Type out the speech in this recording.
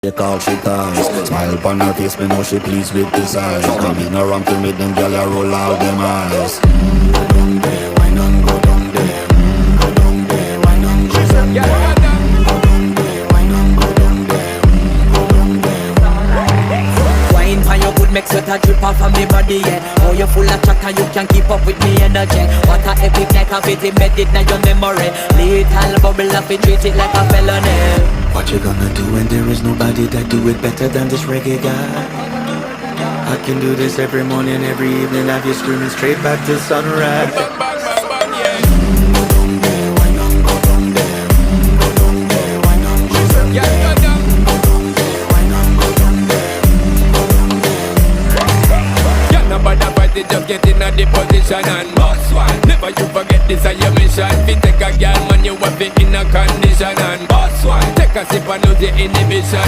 They call she ties. Smile upon her face, me know she pleased with this eyes. Come in around to make them gyal a roll out them eyes. Go down there, why not go down there? Go down there, why not go down there? Go down there, why not go down there? Go down there. Wine for your good, make sweat a drip off of me body, yeah. Oh, you full of chatter, you can keep up with me energy. What a epic night of it, embedded in your memory. Little bubble up, it treat it like a felony. What you gonna do when there is nobody that do it better than this reggae guy? I can do this every morning, every evening, have you screaming straight back to sunrise. Go down there, why not go down there? Go down there, why not go down there? Go down there, why not go down there? Go down there. Yeah, nobody fight it, just get in a the position and boss one. Never you forget this is your mission. Fi take a girl, man, you have it in a condition and boss one. Take a sip and lose the inhibition.